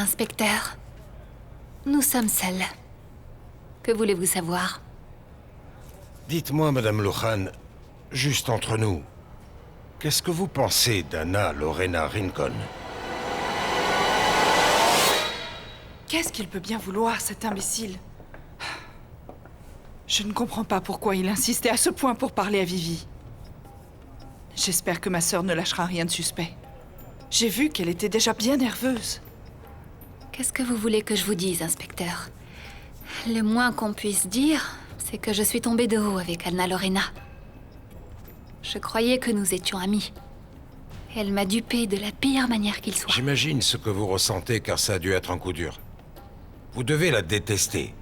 inspecteur. Nous sommes seuls. Que voulez-vous savoir? Dites-moi, Madame Lujan, juste entre nous, qu'est-ce que vous pensez d'Anna Lorena Rincon? Qu'est-ce qu'il peut bien vouloir, cet imbécile? Je ne comprends pas pourquoi il insistait à ce point pour parler à Vivi. J'espère que ma sœur ne lâchera rien de suspect. J'ai vu qu'elle était déjà bien nerveuse. Qu'est-ce que vous voulez que je vous dise, inspecteur? Le moins qu'on puisse dire, c'est que je suis tombée de haut avec Anna Lorena. Je croyais que nous étions amis. Elle m'a dupée de la pire manière qu'il soit. J'imagine ce que vous ressentez, car ça a dû être un coup dur. Vous devez la détester.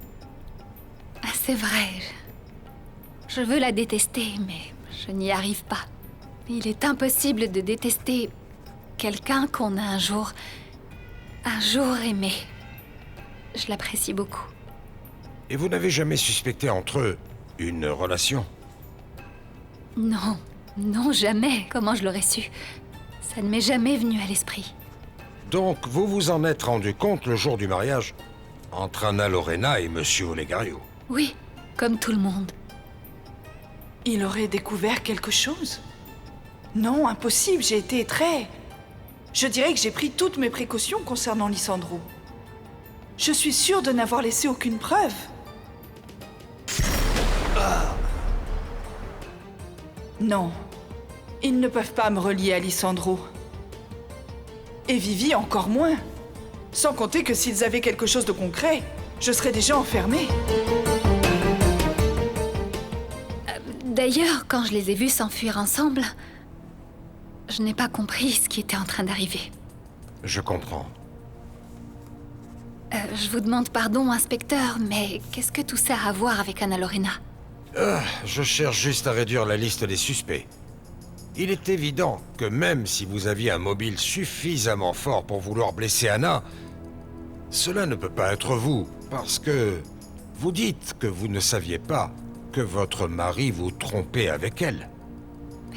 Ah, c'est vrai. Je veux la détester, mais je n'y arrive pas. Il est impossible de détester quelqu'un qu'on a un jour aimé. Je l'apprécie beaucoup. Et vous n'avez jamais suspecté entre eux une relation? Non, non, jamais. Comment je l'aurais su? Ça ne m'est jamais venu à l'esprit. Donc, vous vous en êtes rendu compte le jour du mariage entre Anna Lorena et Monsieur Olegario? Oui, comme tout le monde. Il aurait découvert quelque chose? Non, impossible, j'ai été très... Je dirais que j'ai pris toutes mes précautions concernant Lisandro. Je suis sûre de n'avoir laissé aucune preuve. Non, ils ne peuvent pas me relier à Lisandro. Et Vivi encore moins. Sans compter que s'ils avaient quelque chose de concret, je serais déjà enfermée. D'ailleurs, quand je les ai vus s'enfuir ensemble, je n'ai pas compris ce qui était en train d'arriver. Je comprends. Je vous demande pardon, inspecteur, mais qu'est-ce que tout ça a à voir avec Anna Lorena? Je cherche juste à réduire la liste des suspects. Il est évident que même si vous aviez un mobile suffisamment fort pour vouloir blesser Anna, cela ne peut pas être vous, parce que vous dites que vous ne saviez pas que votre mari vous trompait avec elle.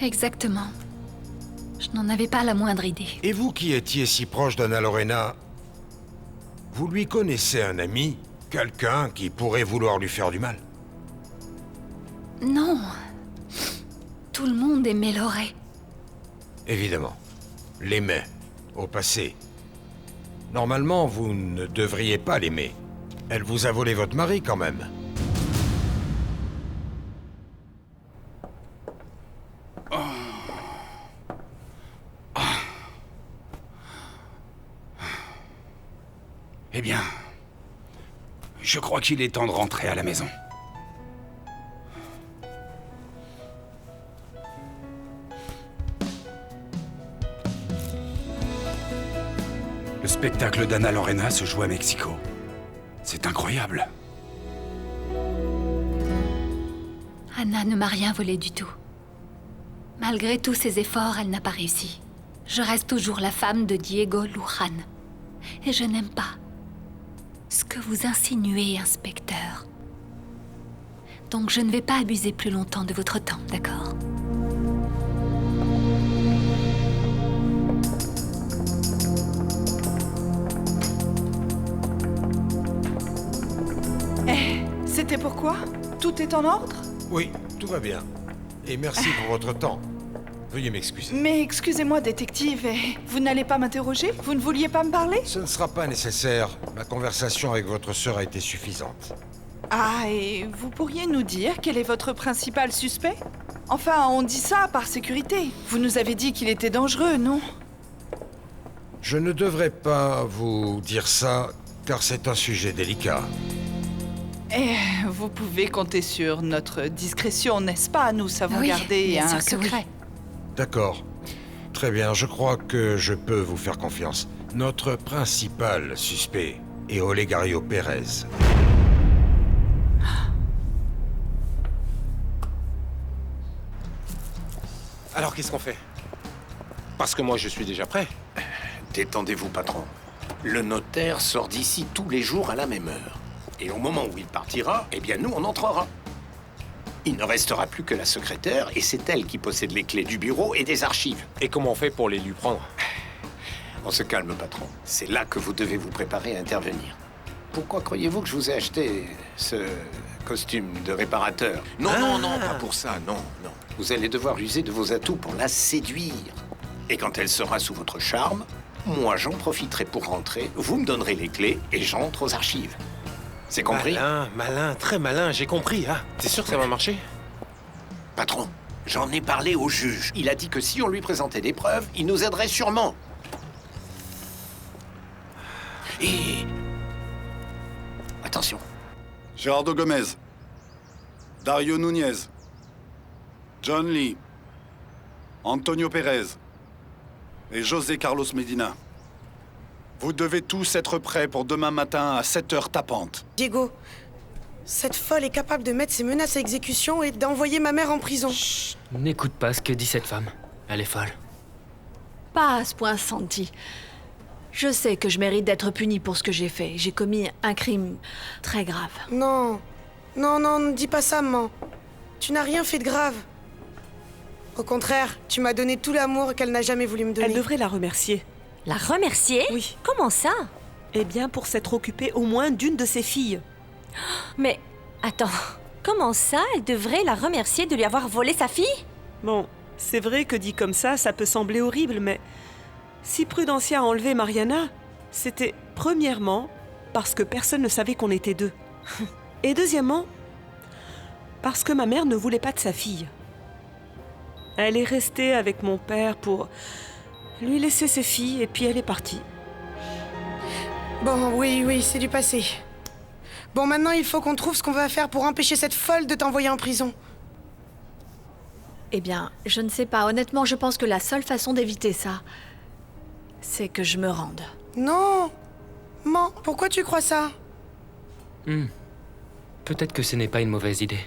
Exactement. Je n'en avais pas la moindre idée. Et vous qui étiez si proche d'Anna Lorena, vous lui connaissez un ami, quelqu'un qui pourrait vouloir lui faire du mal? Non. Tout le monde aimait Loré. Évidemment. L'aimait. Au passé. Normalement, vous ne devriez pas l'aimer. Elle vous a volé votre mari, quand même. Eh bien, je crois qu'il est temps de rentrer à la maison. Le spectacle d'Anna Lorena se joue à Mexico. C'est incroyable. Anna ne m'a rien volé du tout. Malgré tous ses efforts, elle n'a pas réussi. Je reste toujours la femme de Diego Lujan. Et je n'aime pas ce que vous insinuez, inspecteur. Donc je ne vais pas abuser plus longtemps de votre temps, d'accord? C'était pourquoi? Tout est en ordre? Oui, tout va bien. Et merci pour votre temps. Veuillez m'excuser. Mais excusez-moi, détective, vous n'allez pas m'interroger? Vous ne vouliez pas me parler? Ce ne sera pas nécessaire. Ma conversation avec votre sœur a été suffisante. Ah, et vous pourriez nous dire quel est votre principal suspect? Enfin, on dit ça par sécurité. Vous nous avez dit qu'il était dangereux, non? Je ne devrais pas vous dire ça, car c'est un sujet délicat. Vous pouvez compter sur notre discrétion, n'est-ce pas? Nous savons Oui, garder bien un sûr que secret. D'accord. Très bien, je crois que je peux vous faire confiance. Notre principal suspect est Olegario Pérez. Alors qu'est-ce qu'on fait? Parce que moi je suis déjà prêt. Détendez-vous, patron. Le notaire sort d'ici tous les jours à la même heure. Et au moment où il partira, eh bien nous, on entrera. Il ne restera plus que la secrétaire, et c'est elle qui possède les clés du bureau et des archives. Et comment on fait pour les lui prendre? On se calme, patron. C'est là que vous devez vous préparer à intervenir. Pourquoi croyez-vous que je vous ai acheté ce costume de réparateur? Non, non, pas pour ça, non. Vous allez devoir user de vos atouts pour la séduire. Et quand elle sera sous votre charme, moi j'en profiterai pour rentrer, vous me donnerez les clés et j'entre aux archives. C'est compris? Malin, très malin, j'ai compris. Ah, t'es sûr que ça va marcher? Patron, j'en ai parlé au juge. Il a dit que si on lui présentait des preuves, il nous aiderait sûrement. Et... attention. Gerardo Gomez, Dario Nunez, John Lee, Antonio Pérez et José Carlos Medina. Vous devez tous être prêts pour demain matin à 7h tapantes. Diego, cette folle est capable de mettre ses menaces à exécution et d'envoyer ma mère en prison. Chut, n'écoute pas ce que dit cette femme. Elle est folle. Pas à ce point, Santi. Je sais que je mérite d'être punie pour ce que j'ai fait. J'ai commis un crime très grave. Non, ne dis pas ça, maman. Tu n'as rien fait de grave. Au contraire, tu m'as donné tout l'amour qu'elle n'a jamais voulu me donner. Elle devrait la remercier. La remercier? Oui. Comment ça? Eh bien, pour s'être occupée au moins d'une de ses filles. Mais, attends, comment ça, elle devrait la remercier de lui avoir volé sa fille? Bon, c'est vrai que dit comme ça peut sembler horrible, mais... si Prudencia a enlevé Mariana, c'était premièrement parce que personne ne savait qu'on était deux. Et deuxièmement, parce que ma mère ne voulait pas de sa fille. Elle est restée avec mon père pour lui laisser ses filles et puis elle est partie. Bon, oui, c'est du passé. Bon, maintenant il faut qu'on trouve ce qu'on va faire pour empêcher cette folle de t'envoyer en prison. Eh bien, je ne sais pas. Honnêtement, je pense que la seule façon d'éviter ça, c'est que je me rende. Non, maman, pourquoi tu crois ça? Peut-être que ce n'est pas une mauvaise idée.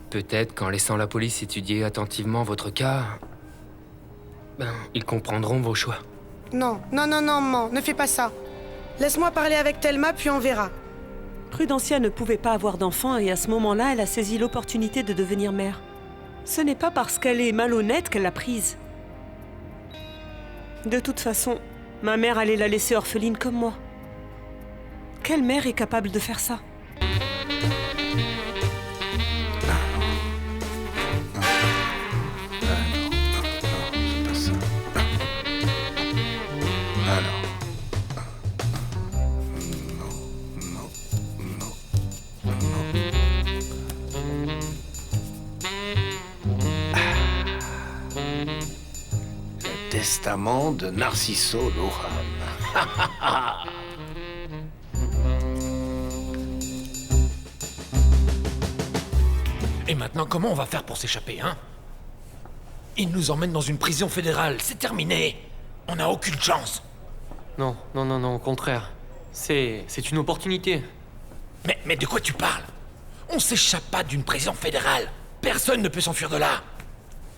Peut-être qu'en laissant la police étudier attentivement votre cas... ils comprendront vos choix. Non, maman, ne fais pas ça. Laisse-moi parler avec Thelma, puis on verra. Prudencia ne pouvait pas avoir d'enfant et à ce moment-là, elle a saisi l'opportunité de devenir mère. Ce n'est pas parce qu'elle est malhonnête qu'elle l'a prise. De toute façon, ma mère allait la laisser orpheline comme moi. Quelle mère est capable de faire ça? Testament de Narciso Lohan. Et maintenant, comment on va faire pour s'échapper, hein? Ils nous emmènent dans une prison fédérale, c'est terminé. On n'a aucune chance. Non, au contraire. C'est une opportunité. Mais de quoi tu parles? On s'échappe pas d'une prison fédérale. Personne ne peut s'enfuir de là.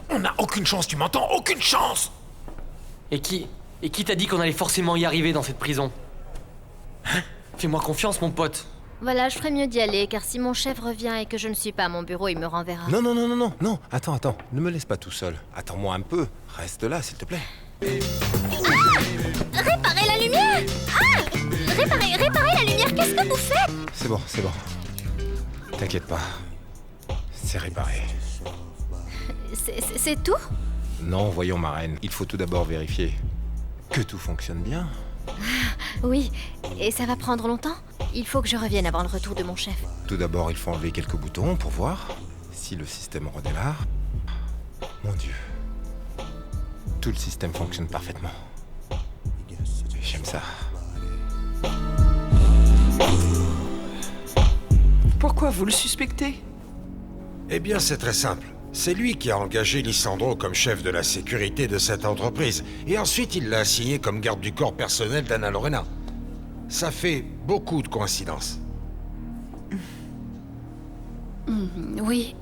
On n'a aucune chance, tu m'entends? Aucune chance! Et qui t'a dit qu'on allait forcément y arriver dans cette prison? Hein? Fais-moi confiance, mon pote. Voilà, je ferais mieux d'y aller, car si mon chef revient et que je ne suis pas à mon bureau, il me renverra. Non, attends, ne me laisse pas tout seul. Attends-moi un peu, reste là, s'il te plaît. Réparez la lumière! Réparez la lumière, qu'est-ce que vous faites? C'est bon. T'inquiète pas, c'est réparé. C'est tout? Non, voyons, ma reine, il faut tout d'abord vérifier que tout fonctionne bien. Oui, et ça va prendre longtemps? Il faut que je revienne avant le retour de mon chef. Tout d'abord, il faut enlever quelques boutons pour voir si le système redémarre. Mon Dieu. Tout le système fonctionne parfaitement. J'aime ça. Pourquoi vous le suspectez? Eh bien, c'est très simple. C'est lui qui a engagé Lisandro comme chef de la sécurité de cette entreprise. Et ensuite, il l'a assigné comme garde du corps personnel d'Anna Lorena. Ça fait beaucoup de coïncidences. Oui,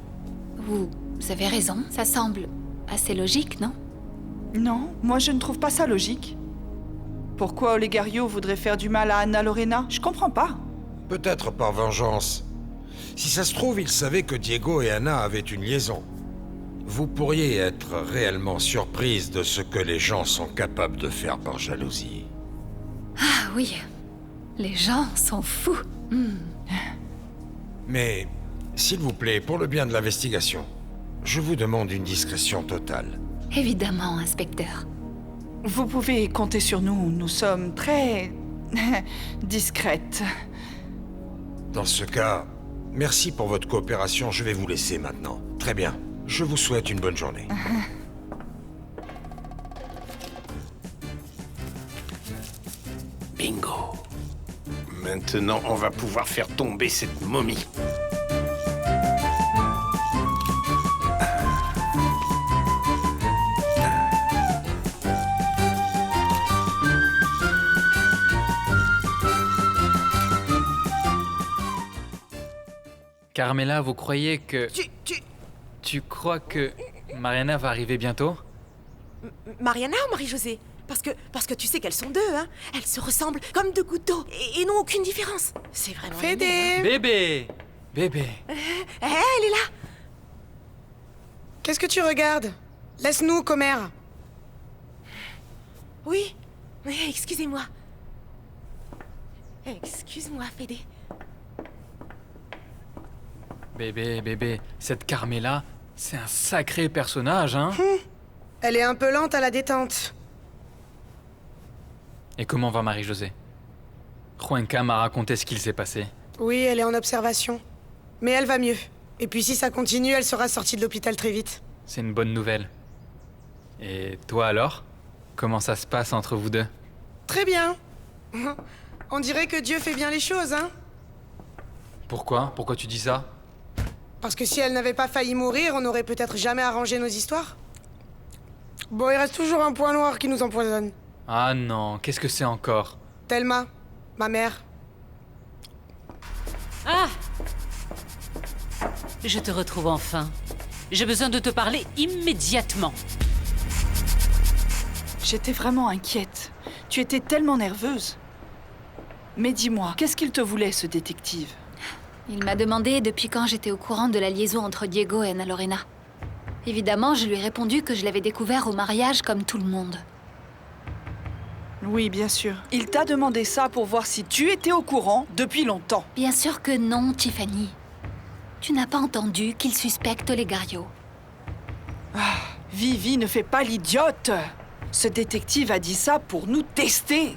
vous avez raison. Ça semble assez logique, non? Non, moi je ne trouve pas ça logique. Pourquoi Olegario voudrait faire du mal à Anna Lorena? Je comprends pas. Peut-être par vengeance. Si ça se trouve, il savait que Diego et Anna avaient une liaison. vous pourriez être réellement surprise de ce que les gens sont capables de faire par jalousie. Ah oui, les gens sont fous. Mais, s'il vous plaît, pour le bien de l'investigation, je vous demande une discrétion totale. Évidemment, inspecteur. Vous pouvez compter sur nous, nous sommes très... discrètes. Dans ce cas, merci pour votre coopération, je vais vous laisser maintenant. Très bien, je vous souhaite une bonne journée. Bingo. Maintenant, on va pouvoir faire tomber cette momie. Carmela, vous croyez que... Tu crois que Mariana va arriver bientôt? Mariana ou Marie-Josée? Parce que tu sais qu'elles sont deux, hein. Elles se ressemblent comme deux gouttes d'eau et n'ont aucune différence. C'est vraiment... Fédé! Bébé! Bébé! Elle est là! Qu'est-ce que tu regardes? Laisse-nous, commère. Oui, excusez-moi. Excuse-moi, Fédé. Bébé, cette Carmela, c'est un sacré personnage, hein? Elle est un peu lente à la détente. Et comment va Marie-Josée? Juanca m'a raconté ce qu'il s'est passé. Oui, elle est en observation. Mais elle va mieux. Et puis si ça continue, elle sera sortie de l'hôpital très vite. C'est une bonne nouvelle. Et toi alors? Comment ça se passe entre vous deux? Très bien. On dirait que Dieu fait bien les choses, hein? Pourquoi? Pourquoi tu dis ça? Parce que si elle n'avait pas failli mourir, on n'aurait peut-être jamais arrangé nos histoires. Bon, il reste toujours un point noir qui nous empoisonne. Ah non, qu'est-ce que c'est encore? Thelma, ma mère. Ah! Je te retrouve enfin. J'ai besoin de te parler immédiatement. J'étais vraiment inquiète. Tu étais tellement nerveuse. Mais dis-moi, qu'est-ce qu'il te voulait, ce détective? Il m'a demandé depuis quand j'étais au courant de la liaison entre Diego et Ana Lorena. Évidemment, je lui ai répondu que je l'avais découvert au mariage comme tout le monde. Oui, bien sûr. Il t'a demandé ça pour voir si tu étais au courant depuis longtemps. Bien sûr que non, Tiffany. Tu n'as pas entendu qu'il suspecte Olegario. Ah, Vivi ne fait pas l'idiote. Ce détective a dit ça pour nous tester.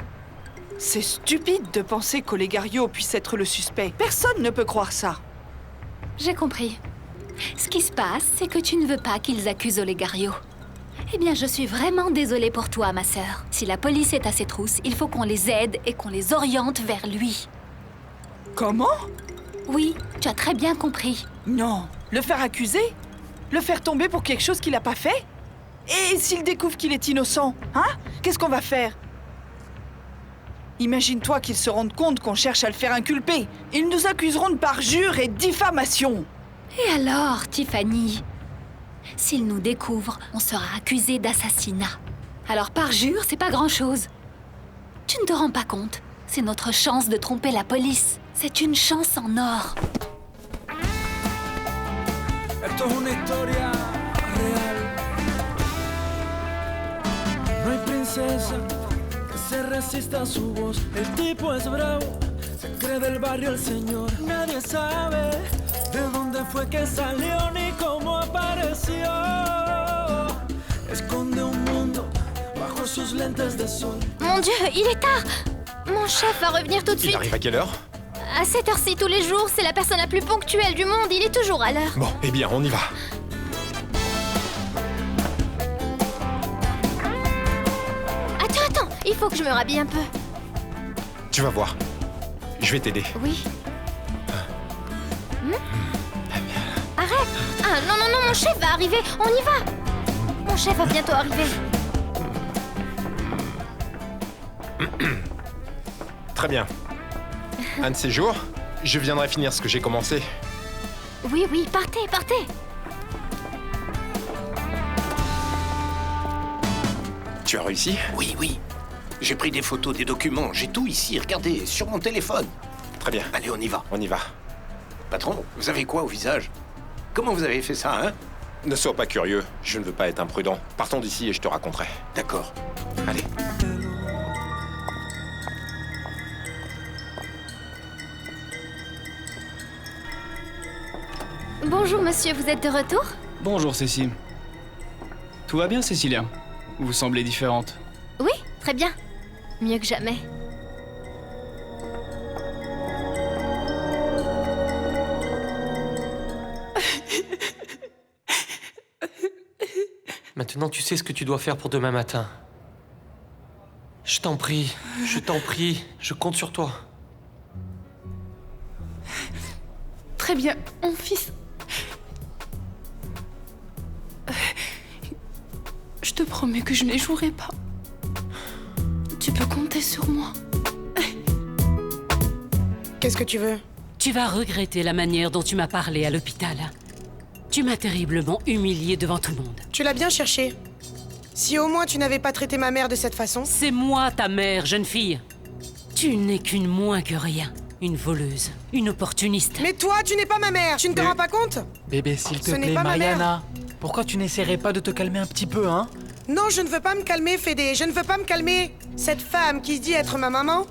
C'est stupide de penser qu'Olegario puisse être le suspect. Personne ne peut croire ça. J'ai compris. Ce qui se passe, c'est que tu ne veux pas qu'ils accusent Olegario. Eh bien, je suis vraiment désolée pour toi, ma sœur. Si la police est à ses trousses, il faut qu'on les aide et qu'on les oriente vers lui. Comment? Oui, tu as très bien compris. Non. Le faire accuser? Le faire tomber pour quelque chose qu'il n'a pas fait? Et s'il découvre qu'il est innocent, hein? Qu'est-ce qu'on va faire? Imagine-toi qu'ils se rendent compte qu'on cherche à le faire inculper. Ils nous accuseront de parjure et diffamation. Et alors, Tiffany? S'ils nous découvrent, on sera accusé d'assassinat. Alors parjure, c'est pas grand-chose. Tu ne te rends pas compte? C'est notre chance de tromper la police. C'est une chance en or. Esto es una historia real. No hay princesa que se resista a su voz. El tipo es bravo, se cree del barrio el señor. Nadie sabe de dónde fue que salió ni cómo apareció. Esconde un mundo bajo sus lentes de sol. Mon Dieu, il est tard! Mon chef va revenir tout de suite. Il arrive à quelle heure? À cette heure-ci tous les jours, c'est la personne la plus ponctuelle du monde, il est toujours à l'heure. Bon, eh bien, on y va. Attends, il faut que je me rhabille un peu. Tu vas voir. Je vais t'aider. Oui. Arrête! Ah non, mon chef va arriver, on y va! Mon chef va bientôt arriver. Très bien. Un de ces jours, je viendrai finir ce que j'ai commencé. Oui, partez. Tu as réussi? Oui. J'ai pris des photos, des documents, j'ai tout ici, regardez, sur mon téléphone. Très bien. Allez, on y va. On y va. Patron, vous avez quoi au visage? Comment vous avez fait ça, hein? Ne sois pas curieux, je ne veux pas être imprudent. Partons d'ici et je te raconterai. D'accord. Allez. Bonjour monsieur, vous êtes de retour? Bonjour Cécile. Tout va bien Cécilia? Vous semblez différente. Oui, très bien. Mieux que jamais. Maintenant, tu sais ce que tu dois faire pour demain matin. Je t'en prie, je compte sur toi. Très bien, mon fils. Je te promets que je ne jouerai pas. Tu peux compter sur moi. Qu'est-ce que tu veux? Tu vas regretter la manière dont tu m'as parlé à l'hôpital. Tu m'as terriblement humiliée devant tout le monde. Tu l'as bien cherché. Si au moins tu n'avais pas traité ma mère de cette façon... C'est moi ta mère, jeune fille. Tu n'es qu'une moins que rien. Une voleuse, une opportuniste. Mais toi, tu n'es pas ma mère, tu ne te rends pas compte? Bébé, s'il te Ce n'est plaît, pas ma mère. Mariana, pourquoi tu n'essaierais pas de te calmer un petit peu, hein? Non, je ne veux pas me calmer, Fédé, je ne veux pas me calmer. Cette femme qui dit être ma maman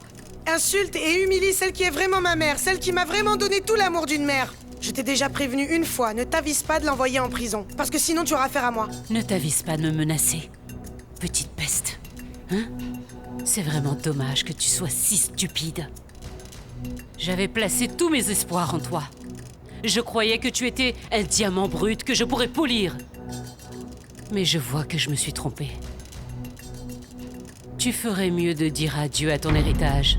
insulte et humilie celle qui est vraiment ma mère, celle qui m'a vraiment donné tout l'amour d'une mère. Je t'ai déjà prévenu une fois, ne t'avise pas de l'envoyer en prison, parce que sinon tu auras affaire à moi. Ne t'avise pas de me menacer, petite peste. Hein? C'est vraiment dommage que tu sois si stupide. J'avais placé tous mes espoirs en toi. Je croyais que tu étais un diamant brut que je pourrais polir. Mais je vois que je me suis trompée. Tu ferais mieux de dire adieu à ton héritage,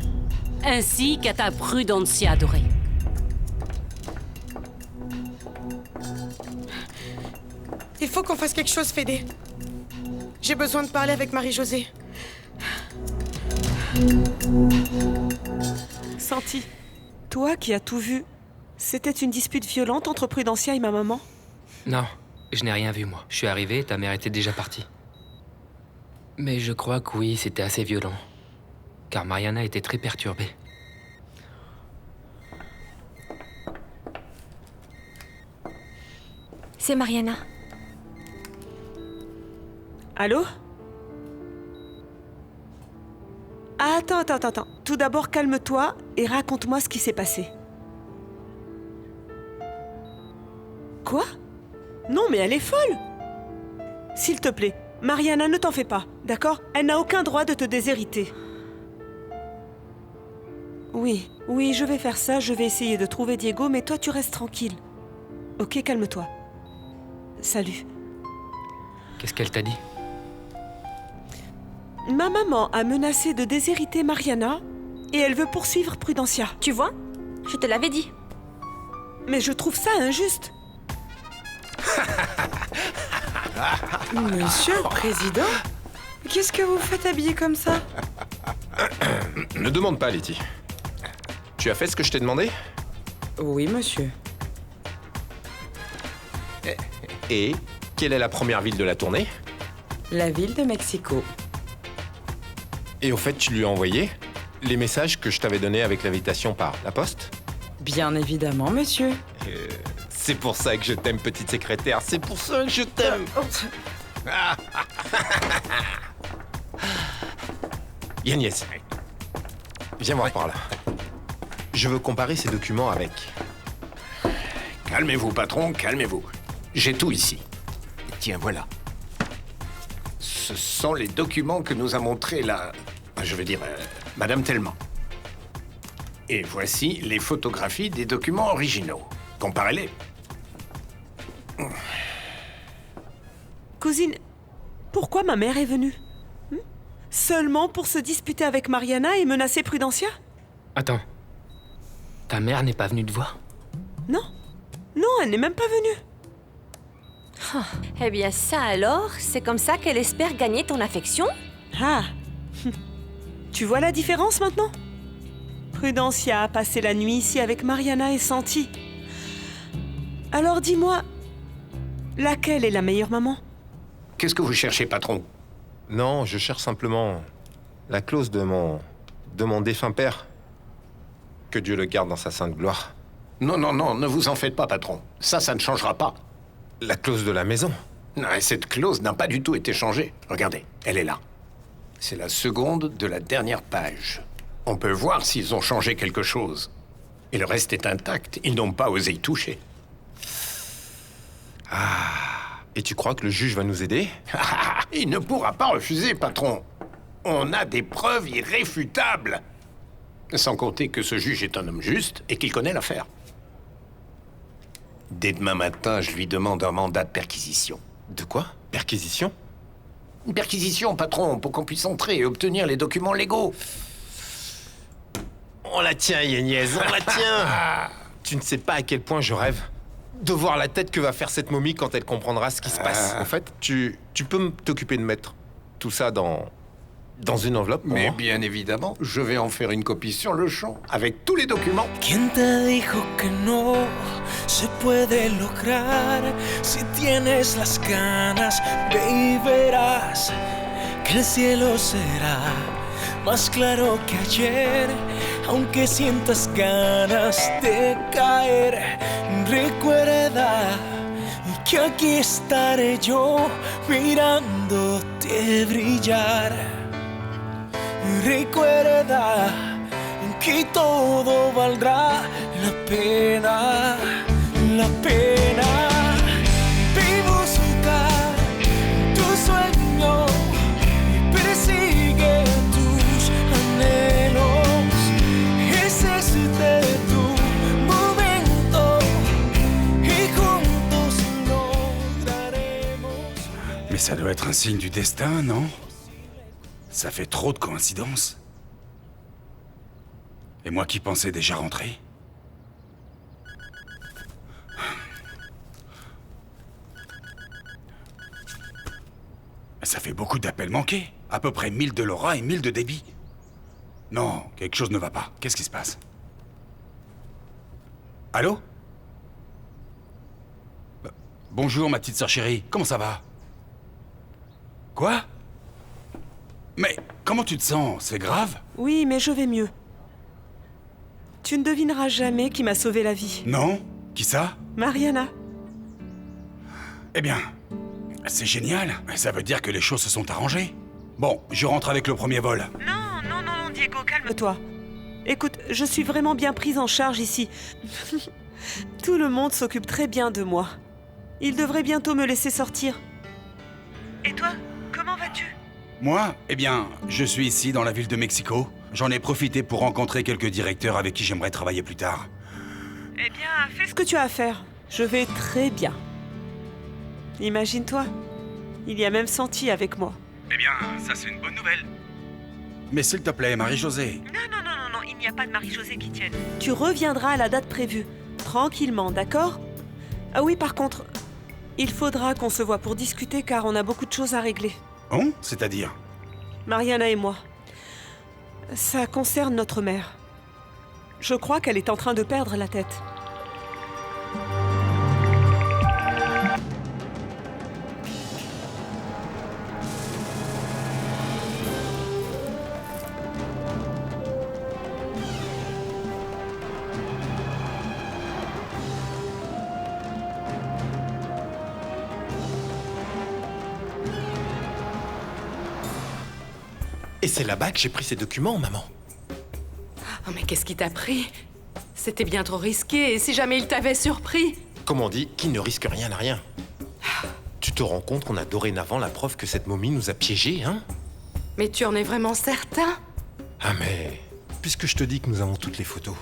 ainsi qu'à ta Prudencia adorée. Il faut qu'on fasse quelque chose, Fédé. J'ai besoin de parler avec Marie-Josée. Santi, toi qui as tout vu, c'était une dispute violente entre Prudencia et ma maman? Non, je n'ai rien vu, moi. Je suis arrivé et ta mère était déjà partie. Mais je crois que oui, c'était assez violent. Car Mariana était très perturbée. C'est Mariana. Allô? Attends. Tout d'abord, calme-toi et raconte-moi ce qui s'est passé. Quoi? Non, mais elle est folle! S'il te plaît, Mariana, ne t'en fais pas, d'accord? Elle n'a aucun droit de te déshériter. Oui, je vais faire ça, je vais essayer de trouver Diego, mais toi, tu restes tranquille. Ok, calme-toi. Salut. Qu'est-ce qu'elle t'a dit? Ma maman a menacé de déshériter Mariana et elle veut poursuivre Prudencia. Tu vois? Je te l'avais dit. Mais je trouve ça injuste. Monsieur le Président? Qu'est-ce que vous faites habillé comme ça? Ne demande pas, Letty. Tu as fait ce que je t'ai demandé? Oui, monsieur. Et quelle est la première ville de la tournée? La ville de Mexico. Et au fait, tu lui as envoyé les messages que je t'avais donnés avec l'invitation par la poste? Bien évidemment, monsieur. C'est pour ça que je t'aime, petite secrétaire. C'est pour ça que je t'aime. Yagnès, viens voir par là. Je veux comparer ces documents avec... Calmez-vous, patron, calmez-vous. J'ai tout ici. Tiens, voilà. Ce sont les documents que nous a montrés Madame Tellman. Et voici les photographies des documents originaux. Comparez-les. Cousine, pourquoi ma mère est venue? Seulement pour se disputer avec Mariana et menacer Prudencia? Attends. Ta mère n'est pas venue te voir? Non, elle n'est même pas venue. Eh bien ça alors, c'est comme ça qu'elle espère gagner ton affection? Ah. Tu vois la différence maintenant? Prudencia a passé la nuit ici avec Mariana et Santi. Alors dis-moi, laquelle est la meilleure maman? Qu'est-ce que vous cherchez, patron? Non, je cherche simplement la clause de mon défunt père. Que Dieu le garde dans sa sainte gloire. Non, ne vous en faites pas, patron. Ça ne changera pas. La clause de la maison. Non, cette clause n'a pas du tout été changée. Regardez, elle est là. C'est la seconde de la dernière page. On peut voir s'ils ont changé quelque chose. Et le reste est intact. Ils n'ont pas osé y toucher. Et tu crois que le juge va nous aider? Il ne pourra pas refuser, patron. On a des preuves irréfutables. Sans compter que ce juge est un homme juste et qu'il connaît l'affaire. Dès demain matin, je lui demande un mandat de perquisition. De quoi? Perquisition? Une perquisition, patron, pour qu'on puisse entrer et obtenir les documents légaux. On la tient, Yagnez, on la tient. Tu ne sais pas à quel point je rêve de voir la tête que va faire cette momie quand elle comprendra ce qui se passe. En fait, tu peux t'occuper de mettre tout ça dans une enveloppe pour Mais moi? bien évidemment, je vais en faire une copie sur le champ, avec tous les documents. ¿Quién te dijo que no se puede lograr? Si tienes las ganas, ve y verás que el cielo será más claro que ayer. Aunque sientas ganas de caer, recuerda que aquí estaré yo mirándote brillar. Recuerda que todo valdrá la pena, la pena. Ve y busca tu sueño y persigue tus anhelos. Ese es tu momento y juntos lograremos. Mais ça doit être un signe du destin, non? Ça fait trop de coïncidences. Et moi qui pensais déjà rentrer? Ça fait beaucoup d'appels manqués. À peu près 1000 de Laura et 1000 de débit. Non, quelque chose ne va pas. Qu'est-ce qui se passe? Allô? Bonjour, ma petite sœur chérie. Comment ça va? Quoi? Mais comment tu te sens? C'est grave? Oui, mais je vais mieux. Tu ne devineras jamais qui m'a sauvé la vie. Non? Qui ça? Mariana. Eh bien, c'est génial. Ça veut dire que les choses se sont arrangées. Bon, je rentre avec le premier vol. Non, Diego, calme-toi. Écoute, je suis vraiment bien prise en charge ici. Tout le monde s'occupe très bien de moi. Il devrait bientôt me laisser sortir. Et toi, comment vas-tu? Moi, eh bien, je suis ici dans la ville de Mexico. J'en ai profité pour rencontrer quelques directeurs avec qui j'aimerais travailler plus tard. Eh bien, fais ce que tu as à faire. Je vais très bien. Imagine-toi, il y a même Santi avec moi. Eh bien, ça c'est une bonne nouvelle. Mais s'il te plaît, Marie-Josée. Non, il n'y a pas de Marie-Josée qui tienne. Tu reviendras à la date prévue, tranquillement, d'accord? Ah oui, par contre, il faudra qu'on se voit pour discuter car on a beaucoup de choses à régler. Oh, c'est-à-dire? Mariana et moi. Ça concerne notre mère. Je crois qu'elle est en train de perdre la tête. Et c'est là-bas que j'ai pris ces documents, maman. Oh, mais qu'est-ce qui t'a pris? C'était bien trop risqué, et si jamais il t'avait surpris? Comme on dit, qui ne risque rien n'a rien. Tu te rends compte qu'on a dorénavant la preuve que cette momie nous a piégés, hein? Mais tu en es vraiment certain? Ah mais... Puisque je te dis que nous avons toutes les photos,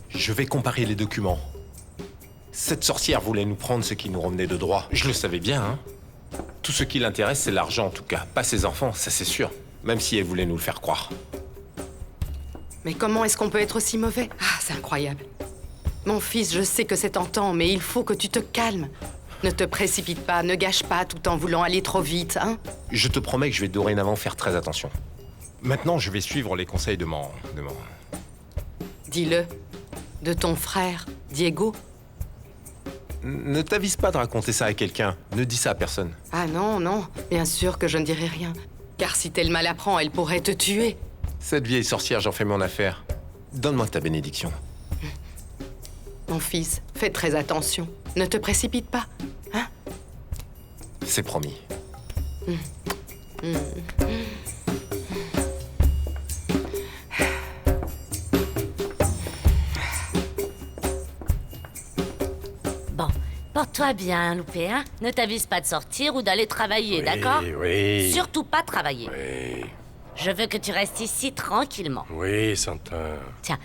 je vais comparer les documents. Cette sorcière voulait nous prendre ce qui nous revenait de droit. Je le savais bien, hein? Tout ce qui l'intéresse, c'est l'argent en tout cas. Pas ses enfants, ça c'est sûr. Même si elle voulait nous le faire croire. Mais comment est-ce qu'on peut être aussi mauvais? Ah, c'est incroyable. Mon fils, je sais que c'est tentant, mais il faut que tu te calmes. Ne te précipite pas, ne gâche pas tout en voulant aller trop vite, hein? Je te promets que je vais dorénavant faire très attention. Maintenant, je vais suivre les conseils de mon... Dis-le. De ton frère, Diego. Ne t'avise pas de raconter ça à quelqu'un. Ne dis ça à personne. Ah non, bien sûr que je ne dirai rien. Car si Thelma l'apprend, elle pourrait te tuer. Cette vieille sorcière, j'en fais mon affaire. Donne-moi ta bénédiction. Mon fils, fais très attention. Ne te précipite pas. C'est promis. Bon, porte-toi bien, Loupé, hein. Ne t'avise pas de sortir ou d'aller travailler, d'accord? Oui. Surtout pas travailler. Oui. Je veux que tu restes ici tranquillement. Oui, Santa. Tiens,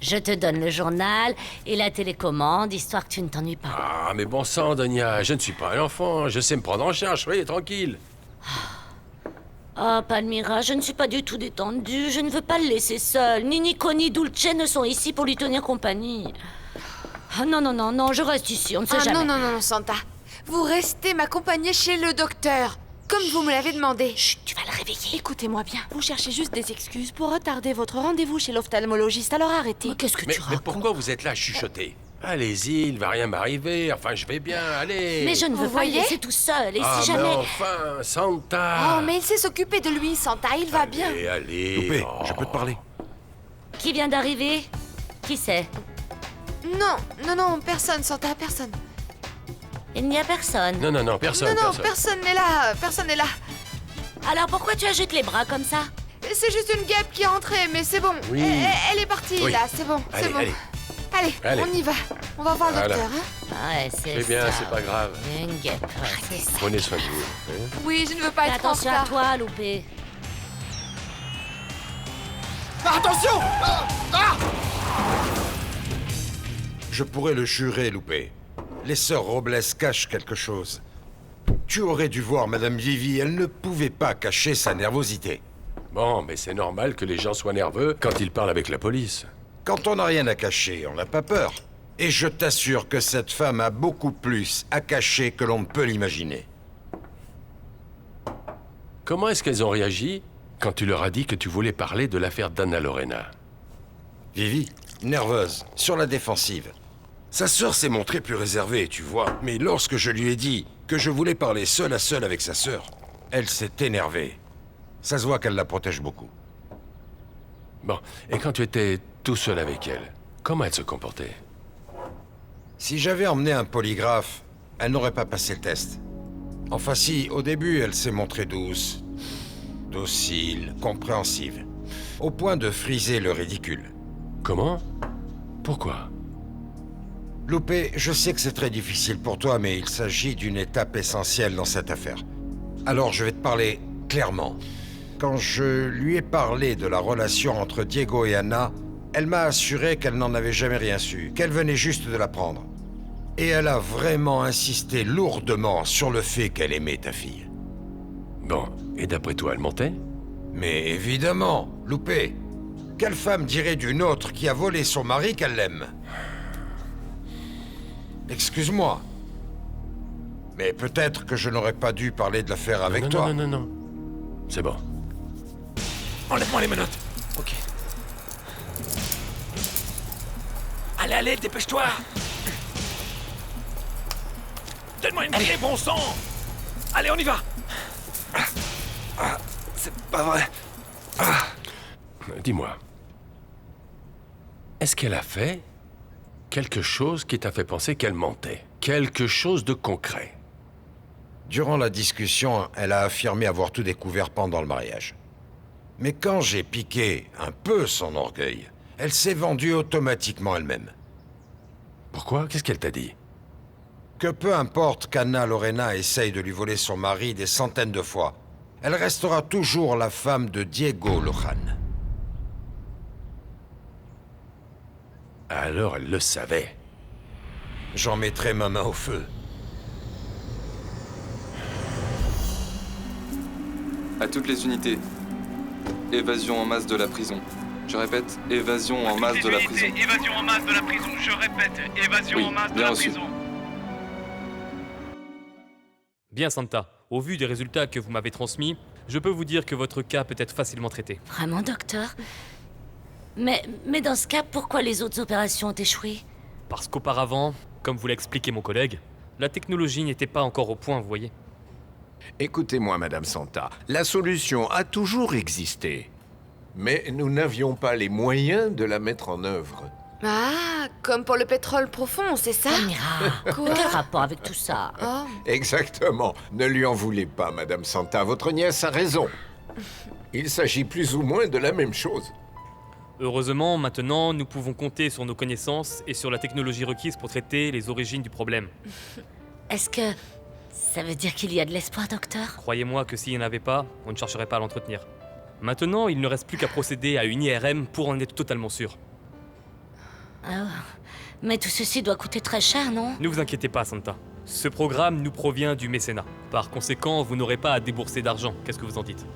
je te donne le journal et la télécommande, histoire que tu ne t'ennuies pas. Ah, mais bon sang, Donia, je ne suis pas un enfant. Je sais me prendre en charge, soyez tranquille. Oh, Palmyra, je ne suis pas du tout détendue. Je ne veux pas le laisser seul. Ni Nico ni Dulce ne sont ici pour lui tenir compagnie. Oh, non, non, non, non, je reste ici, on ne sait jamais. Non, non, non, non, Santa. Vous restez m'accompagner chez le docteur, comme vous me l'avez demandé. Chut, tu vas le réveiller. Écoutez-moi bien, vous cherchez juste des excuses pour retarder votre rendez-vous chez l'ophtalmologiste, alors arrêtez. Qu'est-ce que Mais tu racontes? pourquoi vous êtes là à chuchoter? Allez-y, il va rien m'arriver. Enfin, je vais bien, allez. Mais je ne veux Vous pas le voyez laisser tout seul, et Ah, si mais jamais... enfin, Santa. Oh, mais il sait s'occuper de lui, Santa, il va bien. Allez, allez. Loupé, oh. je peux te parler? Qui vient d'arriver? Qui c'est? Non, non, non, personne, Santa, personne. Il n'y a personne. Non, non, non, personne, non, non, personne. personne n'est là, personne n'est là. Alors pourquoi tu agites les bras comme ça? C'est juste une guêpe qui est entrée, mais c'est bon. Oui. Elle est partie, Oui. là, c'est bon, Allez, c'est bon. allez. Allez, on y va. On va voir le Voilà. docteur, hein. Ouais, c'est C'est bien, ça. c'est pas grave. Une guêpe, ouais, c'est ça. Prenez soin de vous. hein. Oui, je ne veux pas Fais être en attention à retard. toi, Loupé. Attention! Je pourrais le jurer, Loupé. Les sœurs Robles cachent quelque chose. Tu aurais dû voir Madame Vivi, elle ne pouvait pas cacher sa nervosité. Bon, mais c'est normal que les gens soient nerveux quand ils parlent avec la police. Quand on n'a rien à cacher, on n'a pas peur. Et je t'assure que cette femme a beaucoup plus à cacher que l'on ne peut l'imaginer. Comment est-ce qu'elles ont réagi quand tu leur as dit que tu voulais parler de l'affaire d'Anna Lorena? Vivi, nerveuse, sur la défensive. Sa sœur s'est montrée plus réservée, tu vois. Mais lorsque je lui ai dit que je voulais parler seul à seul avec sa sœur, elle s'est énervée. Ça se voit qu'elle la protège beaucoup. Bon, et quand tu étais tout seul avec elle, comment elle se comportait? Si j'avais emmené un polygraphe, elle n'aurait pas passé le test. Enfin si, au début, elle s'est montrée douce, docile, compréhensive, au point de friser le ridicule. Comment? Pourquoi? Loupé, je sais que c'est très difficile pour toi, mais il s'agit d'une étape essentielle dans cette affaire. Alors je vais te parler clairement. Quand je lui ai parlé de la relation entre Diego et Anna, elle m'a assuré qu'elle n'en avait jamais rien su, qu'elle venait juste de l'apprendre. Et elle a vraiment insisté lourdement sur le fait qu'elle aimait ta fille. Bon, et d'après toi, elle mentait? Mais évidemment, Loupé. Quelle femme dirait d'une autre qui a volé son mari qu'elle l'aime? Excuse-moi. Mais peut-être que je n'aurais pas dû parler de l'affaire avec toi. Non, non, non, non. C'est bon. Enlève-moi les menottes. Ok. Allez, allez, dépêche-toi. Donne-moi une clé, bon sang. Allez, on y va. C'est pas vrai. Dis-moi. Est-ce qu'elle a fait quelque chose qui t'a fait penser qu'elle mentait? Quelque chose de concret? Durant la discussion, elle a affirmé avoir tout découvert pendant le mariage. Mais quand j'ai piqué un peu son orgueil, elle s'est vendue automatiquement elle-même. Pourquoi? Qu'est-ce qu'elle t'a dit? Que peu importe qu'Anna Lorena essaye de lui voler son mari des centaines de fois, elle restera toujours la femme de Diego Luján. Alors elle le savait. J'en mettrai ma main au feu. À toutes les unités. Évasion en masse de la prison. Je répète, évasion en masse de la prison. Évasion en masse de la prison, je répète, évasion Oui, en masse de bien la reçu. prison. Bien, Santa. Au vu des résultats que vous m'avez transmis, je peux vous dire que votre cas peut être facilement traité. Vraiment, docteur? Mais dans ce cas, pourquoi les autres opérations ont échoué? Parce qu'auparavant, comme vous l'a expliqué mon collègue, la technologie n'était pas encore au point, vous voyez. Écoutez-moi, Madame Santa, la solution a toujours existé. Mais nous n'avions pas les moyens de la mettre en œuvre. Ah, comme pour le pétrole profond, c'est ça? Mira, Quoi? quel rapport avec tout ça? Oh. Exactement. Ne lui en voulez pas, Madame Santa. Votre nièce a raison. Il s'agit plus ou moins de la même chose. Heureusement, maintenant, nous pouvons compter sur nos connaissances et sur la technologie requise pour traiter les origines du problème. Est-ce que ça veut dire qu'il y a de l'espoir, docteur? Croyez-moi que s'il n'y en avait pas, on ne chercherait pas à l'entretenir. Maintenant, il ne reste plus qu'à procéder à une IRM pour en être totalement sûr. Ah, mais tout ceci doit coûter très cher, non? Ne vous inquiétez pas, Santa. Ce programme nous provient du mécénat. Par conséquent, vous n'aurez pas à débourser d'argent. Qu'est-ce que vous en dites?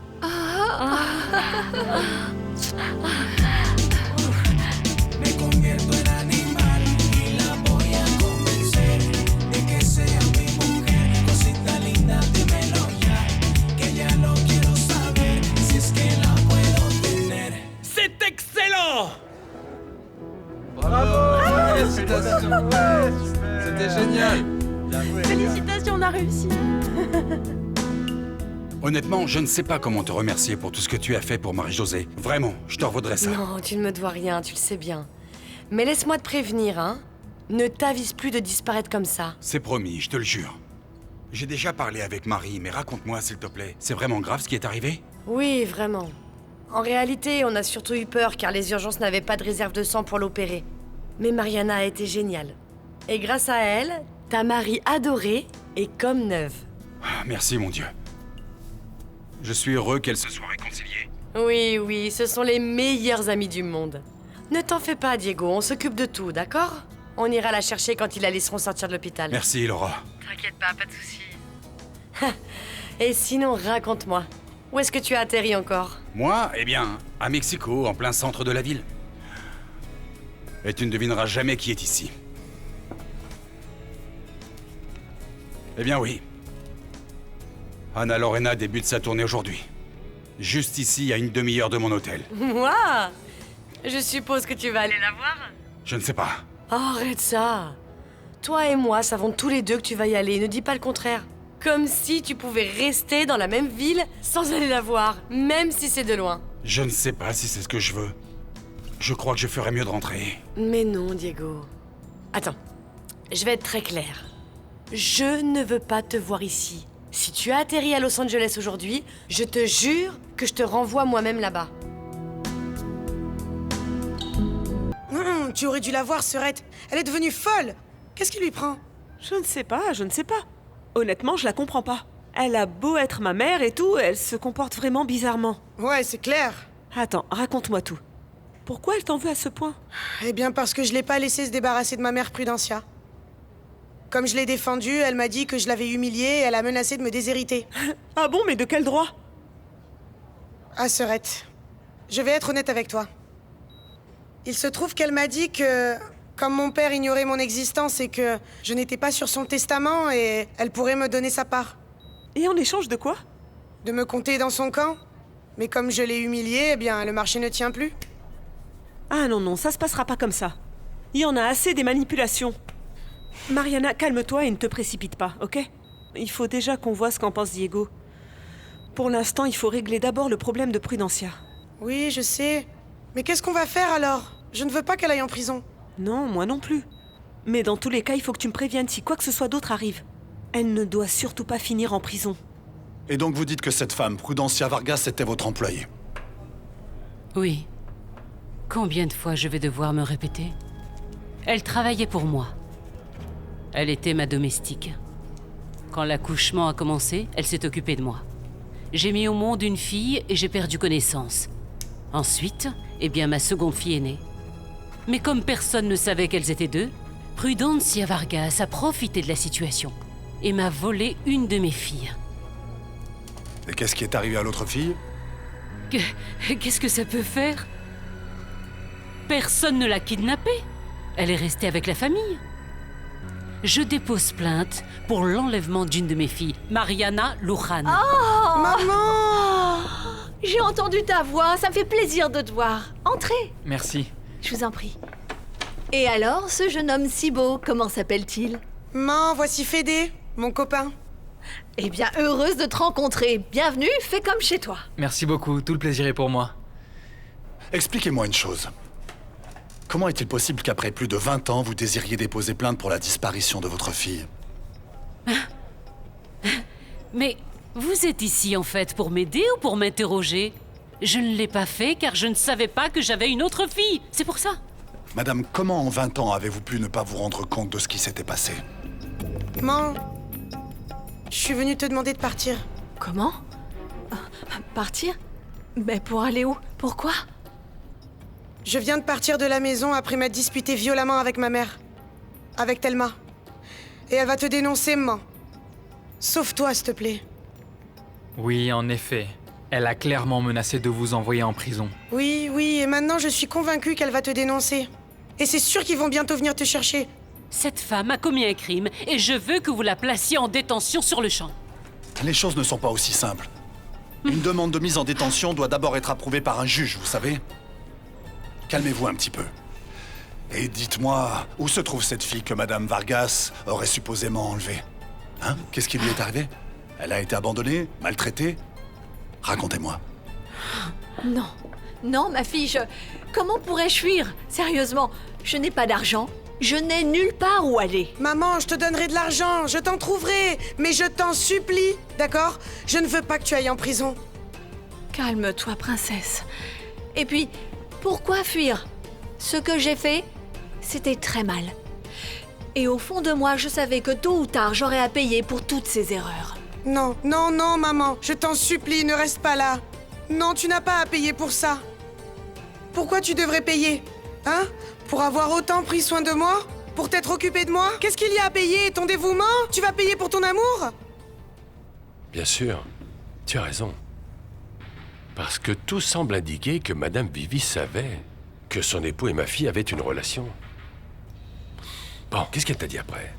C'est excellent! Bravo! Félicitations! C'était génial! Félicitations, on a réussi. Honnêtement, je ne sais pas comment te remercier pour tout ce que tu as fait pour Marie-Josée. Vraiment, je te revaudrais ça. Non, tu ne me dois rien, tu le sais bien. Mais laisse-moi te prévenir, hein. Ne t'avise plus de disparaître comme ça. C'est promis, je te le jure. J'ai déjà parlé avec Marie, mais raconte-moi s'il te plaît. C'est vraiment grave ce qui est arrivé? Oui, vraiment. En réalité, on a surtout eu peur car les urgences n'avaient pas de réserve de sang pour l'opérer. Mais Mariana a été géniale. Et grâce à elle, ta Marie adorée est comme neuve. Ah, merci mon Dieu. Je suis heureux qu'elle se soit réconciliée. Oui, oui, ce sont les meilleurs amis du monde. Ne t'en fais pas, Diego, on s'occupe de tout, d'accord? On ira la chercher quand ils la laisseront sortir de l'hôpital. Merci, Laura. T'inquiète pas, pas de soucis. Et sinon, raconte-moi. Où est-ce que tu as atterri encore? Moi, eh bien, à Mexico, en plein centre de la ville. Et tu ne devineras jamais qui est ici. Eh bien oui. Ana Lorena débute sa tournée aujourd'hui. Juste ici, à une demi-heure de mon hôtel. Moi? Je suppose que tu vas aller la voir? Je ne sais pas. Oh, arrête ça. Toi et moi savons tous les deux que tu vas y aller, ne dis pas le contraire. Comme si tu pouvais rester dans la même ville sans aller la voir, même si c'est de loin. Je ne sais pas si c'est ce que je veux. Je crois que je ferais mieux de rentrer. Mais non, Diego. Attends, je vais être très claire. Je ne veux pas te voir ici. Si tu as atterri à Los Angeles aujourd'hui, je te jure que je te renvoie moi-même là-bas. Tu aurais dû la voir, Serette. Elle est devenue folle. Qu'est-ce qui lui prend? Je ne sais pas, je ne sais pas. Honnêtement, je la comprends pas. Elle a beau être ma mère et tout, elle se comporte vraiment bizarrement. Ouais, c'est clair. Attends, raconte-moi tout. Pourquoi elle t'en veut à ce point? Eh bien, parce que je l'ai pas laissé se débarrasser de ma mère Prudencia. Comme je l'ai défendue, elle m'a dit que je l'avais humiliée et elle a menacé de me déshériter. Ah bon, mais de quel droit? Ah, Serette, je vais être honnête avec toi. Il se trouve qu'elle m'a dit que, comme mon père ignorait mon existence et que je n'étais pas sur son testament, et elle pourrait me donner sa part. Et en échange de quoi? De me compter dans son camp. Mais comme je l'ai humiliée, eh bien, le marché ne tient plus. Ah non, non, ça se passera pas comme ça. Il y en a assez des manipulations. Mariana, calme-toi et ne te précipite pas, ok? Il faut déjà qu'on voit ce qu'en pense Diego. Pour l'instant, il faut régler d'abord le problème de Prudencia. Oui, je sais. Mais qu'est-ce qu'on va faire alors? Je ne veux pas qu'elle aille en prison. Non, moi non plus. Mais dans tous les cas, il faut que tu me préviennes si quoi que ce soit d'autre arrive. Elle ne doit surtout pas finir en prison. Et donc vous dites que cette femme, Prudencia Vargas, était votre employée? Oui. Combien de fois je vais devoir me répéter? Elle travaillait pour moi. Elle était ma domestique. Quand l'accouchement a commencé, elle s'est occupée de moi. J'ai mis au monde une fille et j'ai perdu connaissance. Ensuite, eh bien, ma seconde fille est née. Mais comme personne ne savait qu'elles étaient deux, Prudencia Vargas a profité de la situation et m'a volé une de mes filles. Et qu'est-ce qui est arrivé à l'autre fille? Qu'est-ce que ça peut faire? Personne ne l'a kidnappée. Elle est restée avec la famille. Je dépose plainte pour l'enlèvement d'une de mes filles, Mariana Luján. Oh! Maman! J'ai entendu ta voix, ça me fait plaisir de te voir. Entrez. Merci. Je vous en prie. Et alors, ce jeune homme si beau, comment s'appelle-t-il? Voici Fédé, mon copain. Eh bien, heureuse de te rencontrer. Bienvenue, fais comme chez toi. Merci beaucoup, tout le plaisir est pour moi. Expliquez-moi une chose. Comment est-il possible qu'après plus de 20 ans, vous désiriez déposer plainte pour la disparition de votre fille? Mais vous êtes ici en fait pour m'aider ou pour m'interroger? Je ne l'ai pas fait car je ne savais pas que j'avais une autre fille. C'est pour ça. Madame, comment en 20 ans avez-vous pu ne pas vous rendre compte de ce qui s'était passé? Maman, je suis venue te demander de partir. Comment? Partir? Mais pour aller où? Pourquoi? Je viens de partir de la maison après m'être disputé violemment avec ma mère. Avec Thelma. Et elle va te dénoncer, maman. Sauve-toi, s'il te plaît. Oui, en effet. Elle a clairement menacé de vous envoyer en prison. Oui, et maintenant je suis convaincue qu'elle va te dénoncer. Et c'est sûr qu'ils vont bientôt venir te chercher. Cette femme a commis un crime et je veux que vous la placiez en détention sur le champ. Les choses ne sont pas aussi simples. Une demande de mise en détention doit d'abord être approuvée par un juge, vous savez. Calmez-vous un petit peu. Et dites-moi, où se trouve cette fille que Madame Vargas aurait supposément enlevée? Hein? Qu'est-ce qui lui est arrivé? Elle a été abandonnée? Maltraitée? Racontez-moi. Non. Non, ma fille, comment pourrais-je fuir? Sérieusement, je n'ai pas d'argent. Je n'ai nulle part où aller. Maman, je te donnerai de l'argent, je t'en trouverai. Mais je t'en supplie, d'accord? Je ne veux pas que tu ailles en prison. Calme-toi, princesse. Et puis, pourquoi fuir? Ce que j'ai fait, c'était très mal. Et au fond de moi, je savais que tôt ou tard, j'aurais à payer pour toutes ces erreurs. Non, maman, je t'en supplie, ne reste pas là. Non, tu n'as pas à payer pour ça. Pourquoi tu devrais payer? Hein? Pour avoir autant pris soin de moi? Pour t'être occupé de moi? Qu'est-ce qu'il y a à payer? Ton dévouement? Tu vas payer pour ton amour? Bien sûr, tu as raison. Parce que tout semble indiquer que Madame Vivi savait que son époux et ma fille avaient une relation. Bon, qu'est-ce qu'elle t'a dit après?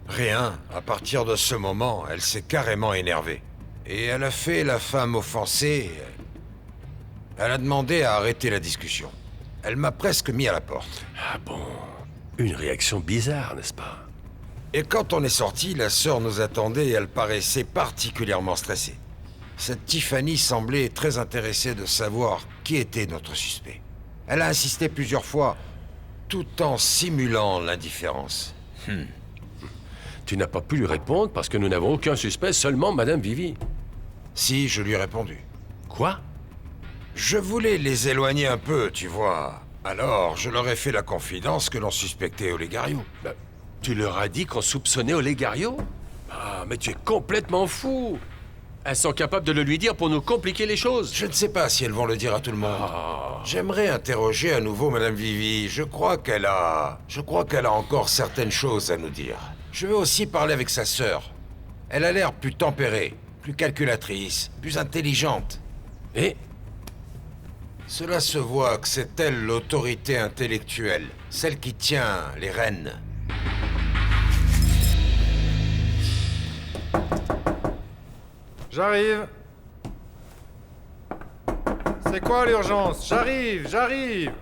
Rien. À partir de ce moment, elle s'est carrément énervée. Et elle a fait la femme offensée. Elle a demandé à arrêter la discussion. Elle m'a presque mis à la porte. Ah bon? Une réaction bizarre, n'est-ce pas? Et quand on est sorti, la sœur nous attendait et elle paraissait particulièrement stressée. Cette Tiffany semblait très intéressée de savoir qui était notre suspect. Elle a insisté plusieurs fois, tout en simulant l'indifférence. Tu n'as pas pu lui répondre parce que nous n'avons aucun suspect, seulement Madame Vivi. Si, je lui ai répondu. Quoi? Je voulais les éloigner un peu, tu vois. Alors, je leur ai fait la confidence que l'on suspectait Olegario. Tu leur as dit qu'on soupçonnait Olegario? Ah, mais tu es complètement fou! Elles sont capables de le lui dire pour nous compliquer les choses. Je ne sais pas si elles vont le dire à tout le monde. J'aimerais interroger à nouveau Madame Vivi. Je crois qu'elle a encore certaines choses à nous dire. Je veux aussi parler avec sa sœur. Elle a l'air plus tempérée, plus calculatrice, plus intelligente. Et cela se voit que c'est elle l'autorité intellectuelle, celle qui tient les rênes. J'arrive. C'est quoi l'urgence? J'arrive.